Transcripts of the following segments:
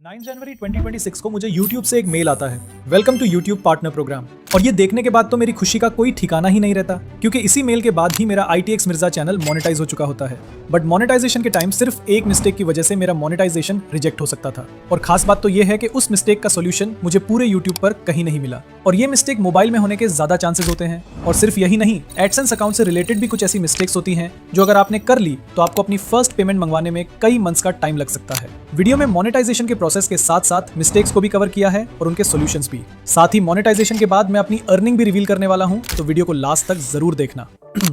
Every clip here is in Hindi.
9 जनवरी 2026 को मुझे YouTube से एक मेल आता है, welcome to YouTube partner programme. और ये देखने के बाद तो मेरी खुशी का कोई ठिकाना ही नहीं रहता, क्योंकि इसी मेल के बाद ही मेरा ITX मिर्जा चैनल मोनेटाइज हो चुका होता है। बट मोनेटाइजेशन के टाइम सिर्फ एक मिस्टेक की वजह से मेरा मोनेटाइजेशन रिजेक्ट हो सकता था। और खास बात तो ये है कि उस मिस्टेक का सोल्यूशन मुझे पूरे YouTube पर कहीं नहीं मिला। और ये मिस्टेक मोबाइल में होने के ज्यादा चांसेस होते हैं। और सिर्फ यही नहीं, एडसेंस अकाउंट से रिलेटेड भी कुछ ऐसी मिस्टेक्स होती हैं जो अगर आपने कर ली तो आपको अपनी फर्स्ट पेमेंट मंगवाने में कई मंथ्स का टाइम लग सकता है। वीडियो में मोनेटाइजेशन के प्रोसेस के साथ साथ मिस्टेक्स को भी कवर किया है और उनके सॉल्यूशंस भी। साथ ही मोनेटाइजेशन के बाद मैं अपनी अर्निंग भी रिवील करने वाला हूं, तो वीडियो को लास्ट तक जरूर देखना।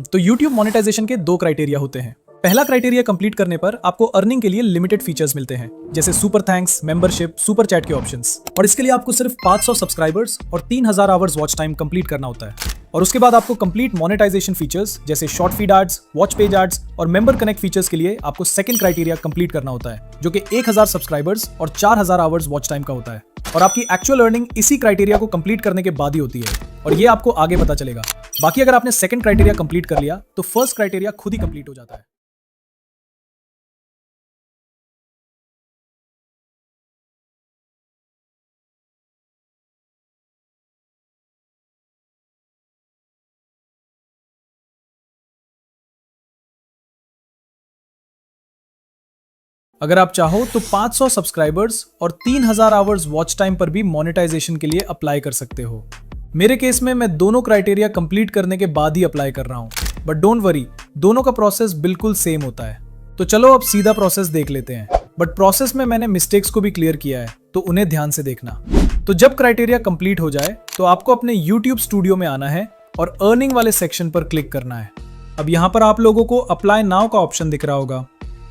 तो YouTube मोनेटाइजेशन के 2 क्राइटेरिया होते हैं। पहला क्राइटेरिया कंप्लीट करने पर आपको अर्निंग के लिए लिमिटेड फीचर्स मिलते हैं, जैसे super thanks, membership, super chat के ऑप्शंस। और इसके लिए आपको सिर्फ 500 सब्सक्राइबर्स और 3000 आवर्स वॉच टाइम कंप्लीट करना होता है। और उसके बाद आपको कंप्लीट मोनेटाइजेशन फीचर्स जैसे short feed ads, watch page ads और मेंबर कनेक्ट फीचर्स के लिए आपको सेकंड क्राइटेरिया कंप्लीट करना होता है, जो कि 1000 सब्सक्राइबर्स और 4000 आवर्स वॉच टाइम का होता है। और आपकी एक्चुअल अर्निंग इसी क्राइटेरिया को कंप्लीट करने के बाद ही होती है, और ये आपको आगे पता चलेगा। बाकी अगर आपने सेकंड क्राइटेरिया कंप्लीट कर लिया तो फर्स्ट क्राइटेरिया खुद ही कंप्लीट हो जाता है। अगर आप चाहो तो 500 सब्सक्राइबर्स और 3000 आवर्स वॉच टाइम पर भी मोनेटाइजेशन के लिए अप्लाई कर सकते हो। मेरे केस में मैं दोनों क्राइटेरिया कंप्लीट करने के बाद ही अप्लाई कर रहा हूं, बट डोंट वरी, दोनों का प्रोसेस बिल्कुल सेम होता है। तो चलो अब सीधा प्रोसेस देख लेते हैं। बट प्रोसेस में मैंने मिस्टेक्स को भी क्लियर किया है, तो उन्हें ध्यान से देखना। तो जब क्राइटेरिया कंप्लीट हो जाए तो आपको अपने YouTube स्टूडियो में आना है और अर्निंग वाले सेक्शन पर क्लिक करना है। अब यहाँ पर आप लोगों को अप्लाई नाउ का ऑप्शन दिख रहा होगा,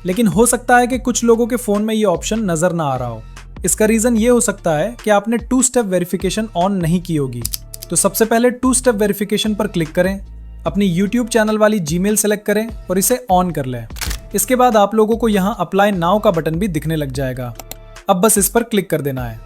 लेकिन हो सकता है कि कुछ लोगों के फोन में ये ऑप्शन नजर ना आ रहा हो। इसका रीजन ये हो सकता है कि आपने 2 स्टेप वेरिफिकेशन ऑन नहीं की होगी। तो सबसे पहले 2 स्टेप वेरिफिकेशन पर क्लिक करें, अपनी YouTube चैनल वाली जीमेल सेलेक्ट करें और इसे ऑन कर लें। इसके बाद आप लोगों को यहाँ अप्लाई नाउ का बटन भी दिखने लग जाएगा। अब बस इस पर क्लिक कर देना है।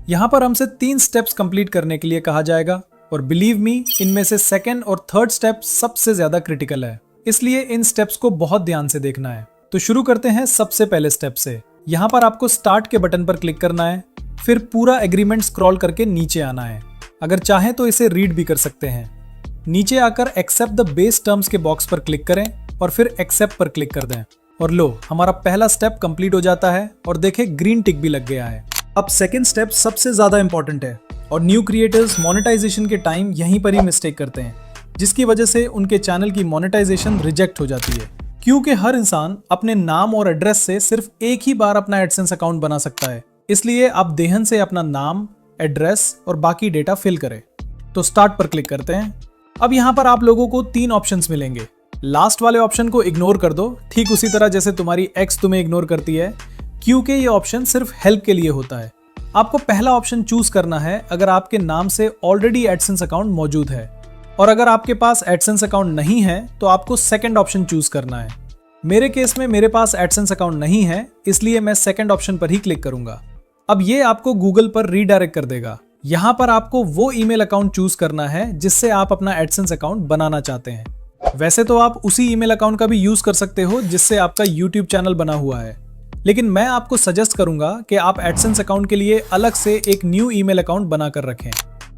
यहाँ पर हमसे 3 स्टेप्स कंप्लीट करने के लिए कहा जाएगा, और बिलीव मी, इनमें से सेकेंड और थर्ड स्टेप सबसे ज्यादा क्रिटिकल है, इसलिए इन स्टेप्स को बहुत ध्यान से देखना है। तो शुरू करते हैं सबसे पहले स्टेप से। यहाँ पर आपको स्टार्ट के बटन पर क्लिक करना है, फिर पूरा एग्रीमेंट स्क्रॉल करके नीचे आना है। अगर चाहें तो इसे रीड भी कर सकते हैं। नीचे आकर एक्सेप्ट द बेस टर्म्स के बॉक्स पर क्लिक करें और फिर एक्सेप्ट पर क्लिक कर दें। और लो, हमारा पहला स्टेप कंप्लीट हो जाता है और देखें ग्रीन टिक भी लग गया है। अब सेकेंड स्टेप सबसे ज्यादा इंपॉर्टेंट है, और न्यू क्रिएटर्स मोनेटाइजेशन के टाइम यहीं पर ही मिस्टेक करते हैं, जिसकी वजह से उनके चैनल की मोनेटाइजेशन रिजेक्ट हो जाती है। क्योंकि हर इंसान अपने नाम और एड्रेस से सिर्फ एक ही बार अपना एडसेंस अकाउंट बना सकता है, इसलिए आप देहन से अपना नाम, एड्रेस और बाकी डेटा फिल करें। तो स्टार्ट पर क्लिक करते हैं। अब यहाँ पर आप लोगों को 3 ऑप्शंस मिलेंगे। लास्ट वाले ऑप्शन को इग्नोर कर दो, ठीक उसी तरह जैसे तुम्हारी एक्स तुम्हें इग्नोर करती है, क्योंकि ये ऑप्शन सिर्फ हेल्प के लिए होता है। आपको पहला ऑप्शन चूज करना है अगर आपके नाम से ऑलरेडी एडसेंस अकाउंट मौजूद है, और अगर आपके पास एडसेंस अकाउंट नहीं है तो आपको सेकंड ऑप्शन चूज करना है। मेरे केस में मेरे पास एडसेंस अकाउंट नहीं है, इसलिए मैं सेकंड ऑप्शन पर ही क्लिक करूंगा। अब ये आपको गूगल पर रीडायरेक्ट कर देगा। यहाँ पर आपको वो ईमेल अकाउंट चूज करना है जिससे आप अपना एडसेंस अकाउंट बनाना चाहते हैं। वैसे तो आप उसी ईमेल अकाउंट का भी यूज कर सकते हो जिससे आपका YouTube चैनल बना हुआ है, लेकिन मैं आपको सजेस्ट करूंगा कि आप एडसेंस अकाउंट के लिए अलग से एक न्यू ईमेल अकाउंट बनाकर रखें।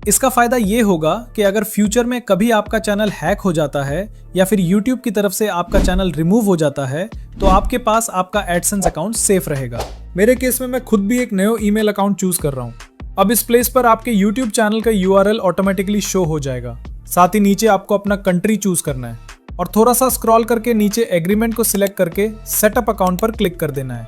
इसका फायदा ये होगा कि अगर फ्यूचर में कभी आपका चैनल हैक हो जाता है या फिर YouTube की तरफ से आपका चैनल रिमूव हो जाता है, तो आपके पास आपका एडसेंस अकाउंट सेफ रहेगा। मेरे केस में मैं खुद भी एक नया ईमेल अकाउंट चूज कर रहा हूँ। अब इस प्लेस पर आपके YouTube चैनल का URL ऑटोमेटिकली शो हो जाएगा। साथ ही नीचे आपको अपना कंट्री चूज करना है और थोड़ा सा स्क्रॉल करके नीचे एग्रीमेंट को सिलेक्ट करके सेटअप अकाउंट पर क्लिक कर देना है।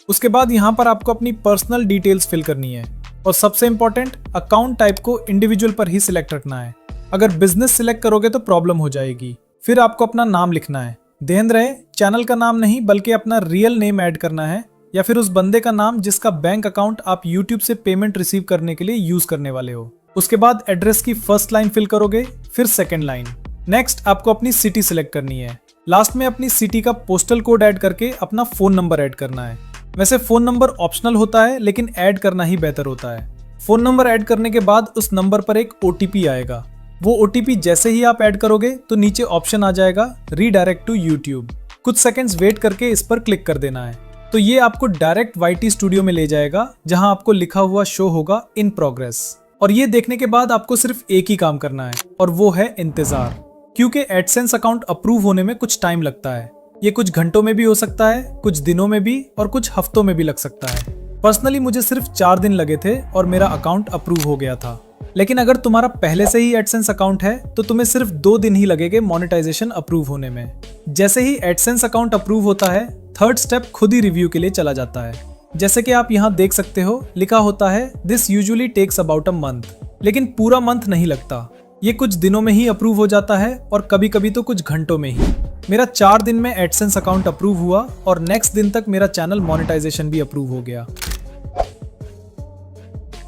उसके बाद यहाँ पर आपको अपनी पर्सनल डिटेल्स फिल करनी है, और सबसे इंपॉर्टेंट, अकाउंट टाइप को इंडिविजुअल पर ही सिलेक्ट रखना है। अगर बिजनेस सिलेक्ट करोगे तो प्रॉब्लम हो जाएगी। फिर आपको अपना नाम लिखना है। ध्यान रहे, चैनल का नाम नहीं बल्कि अपना रियल नेम ऐड करना है, या फिर उस बंदे का नाम जिसका बैंक अकाउंट आप YouTube से पेमेंट रिसीव करने के लिए यूज करने वाले हो। उसके बाद एड्रेस की फर्स्ट लाइन फिल करोगे, फिर सेकेंड लाइन। नेक्स्ट आपको अपनी सिटी सिलेक्ट करनी है। लास्ट में अपनी सिटी का पोस्टल कोड ऐड करके अपना फोन नंबर ऐड करना है। वैसे फोन नंबर ऑप्शनल होता है, लेकिन ऐड करना ही बेहतर होता है। फोन नंबर ऐड करने के बाद उस नंबर पर एक OTP आएगा। वो OTP जैसे ही आप ऐड करोगे तो नीचे ऑप्शन आ जाएगा रीडायरेक्ट टू YouTube। कुछ सेकंड्स वेट करके इस पर क्लिक कर देना है। तो ये आपको डायरेक्ट YT स्टूडियो में ले जाएगा जहां आपको लिखा हुआ शो होगा इन प्रोग्रेस। और ये देखने के बाद आपको सिर्फ एक ही काम करना है और वो है इंतजार, क्योंकि एडसेंस अकाउंट अप्रूव होने में कुछ टाइम लगता है। ये कुछ घंटों में भी हो सकता है, कुछ दिनों में भी और कुछ हफ्तों में भी लग सकता है। पर्सनली मुझे सिर्फ 4 दिन लगे थे और मेरा अकाउंट अप्रूव हो गया था। लेकिन अगर तुम्हारा पहले से ही एडसेंस अकाउंट है तो तुम्हें सिर्फ 2 दिन ही लगेंगे मोनेटाइजेशन अप्रूव होने में। जैसे ही एडसेंस अकाउंट अप्रूव होता है, थर्ड स्टेप खुद ही रिव्यू के लिए चला जाता है। जैसे कि आप यहाँ देख सकते हो, लिखा होता है this usually takes about a month, लेकिन पूरा मंथ नहीं लगता। ये कुछ दिनों में ही अप्रूव हो जाता है और कभी कभी तो कुछ घंटों में ही। मेरा 4 दिन में एडसेंस अकाउंट अप्रूव हुआ और नेक्स्ट दिन तक मेरा चैनल मोनेटाइजेशन भी अप्रूव हो गया।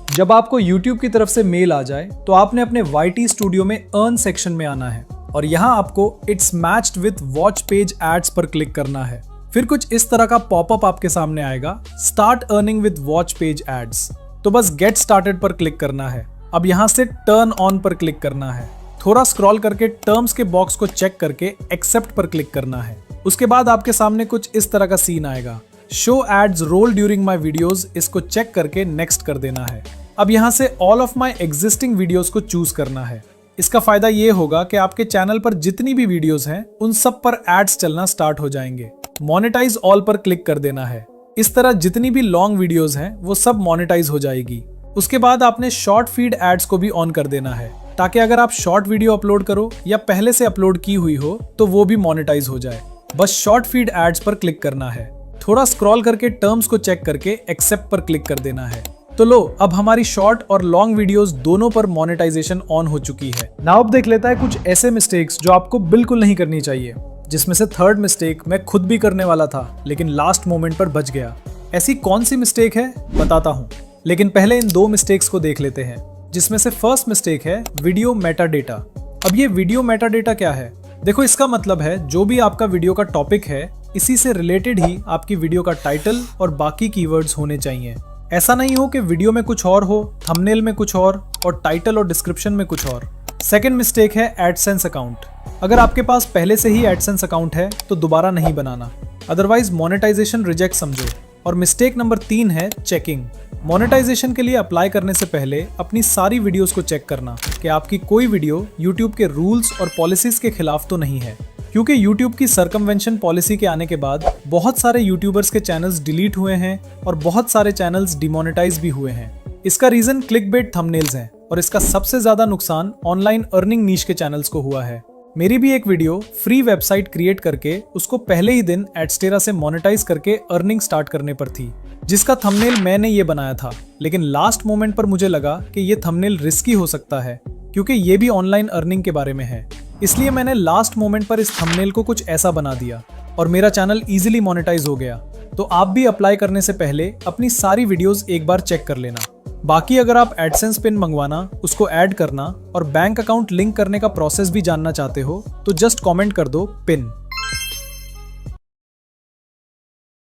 जब आपको YouTube की तरफ से मेल आ जाए तो आपने अपने YT स्टूडियो में अर्न सेक्शन में आना है और यहाँ आपको it's matched with watch page ads पर क्लिक करना है। फिर कुछ इस तरह का पॉपअप आपके सामने आएगा, start earning with watch page ads. तो बस गेट स्टार्टेड पर क्लिक करना है। अब यहाँ से टर्न ऑन पर क्लिक करना है। थोड़ा स्क्रॉल करके टर्म्स के बॉक्स को चेक करके एक्सेप्ट पर क्लिक करना है। उसके बाद आपके सामने कुछ इस तरह का सीन आएगा, show ads roll during my videos. इसको चेक करके नेक्स्ट कर देना है। अब यहाँ से all of my existing videos को चूज करना है। इसका फायदा ये होगा कि आपके चैनल पर जितनी भी वीडियोस हैं उन सब पर एड्स चलना स्टार्ट हो जाएंगे। मोनेटाइज ऑल पर क्लिक कर देना है। इस तरह जितनी भी लॉन्ग वीडियोस हैं वो सब मोनेटाइज हो जाएगी। उसके बाद आपने शॉर्ट फीड एड्स को भी ऑन कर देना है, ताकि अगर आप शॉर्ट वीडियो अपलोड करो या पहले से अपलोड की हुई हो तो वो भी मोनेटाइज हो जाए। बस शॉर्ट फीड एड्स पर क्लिक करना है। थोड़ा स्क्रॉल करके टर्म्स को चेक करके एक्सेप्ट पर क्लिक कर देना है। तो लो, अब हमारी शॉर्ट और लॉन्ग वीडियोस दोनों पर मोनेटाइजेशन ऑन हो चुकी है। नाउ अब देख लेता है कुछ ऐसे मिस्टेक्स जो आपको बिल्कुल नहीं करनी चाहिए, जिसमें से थर्ड मिस्टेक मैं खुद भी करने वाला था लेकिन लास्ट मोमेंट पर बच गया। ऐसी कौन सी मिस्टेक है बताता हूँ, लेकिन पहले इन 2 मिस्टेक्स को देख लेते हैं। जिसमें से फर्स्ट मिस्टेक है वीडियो मेटा डेटा। अब ये वीडियो मेटा डेटा क्या है? देखो, इसका मतलब है जो भी आपका वीडियो का टॉपिक है इसी से रिलेटेड ही आपकी वीडियो का टाइटल और बाकी कीवर्ड्स होने चाहिए। ऐसा नहीं हो कि वीडियो में कुछ और हो, थंबनेल में कुछ और टाइटल और डिस्क्रिप्शन में कुछ और। सेकंड मिस्टेक है एडसेंस अकाउंट। अगर आपके पास पहले से ही एडसेंस अकाउंट है तो दोबारा नहीं बनाना, अदरवाइज मोनेटाइजेशन रिजेक्ट समझो। और मिस्टेक नंबर 3 है चेकिंग। मोनेटाइजेशन के लिए अप्लाई करने से पहले अपनी सारी वीडियोस को चेक करना कि आपकी कोई वीडियो YouTube के रूल्स और पॉलिसीज के खिलाफ तो नहीं है, क्योंकि YouTube की सर्कमवेंशन पॉलिसी के आने के बाद बहुत सारे यूट्यूबर्स के चैनल्स डिलीट हुए हैं और बहुत सारे चैनल्स डिमोनेटाइज भी हुए हैं। इसका रीजन क्लिकबेट थंबनेल्स हैं और इसका सबसे ज्यादा नुकसान ऑनलाइन अर्निंग नीश के चैनल्स को हुआ है। मेरी भी एक वीडियो फ्री वेबसाइट क्रिएट करके उसको पहले ही दिन एडस्टेरा से मोनेटाइज करके अर्निंग स्टार्ट करने पर थी, जिसका थंबनेल मैंने ये बनाया था। लेकिन लास्ट मोमेंट पर मुझे लगा कि ये थंबनेल रिस्की हो सकता है, क्योंकि ये भी ऑनलाइन अर्निंग के बारे में है। इसलिए मैंने लास्ट मोमेंट पर इस थंबनेल को कुछ ऐसा बना दिया और मेरा चैनल इजीली मोनेटाइज हो गया। तो आप भी अप्लाई करने से पहले अपनी सारी वीडियोस एक बार चेक कर लेना। बाकी अगर आप एडसेंस पिन मंगवाना, उसको ऐड करना और बैंक अकाउंट लिंक करने का प्रोसेस भी जानना चाहते हो तो जस्ट कमेंट कर दो पिन।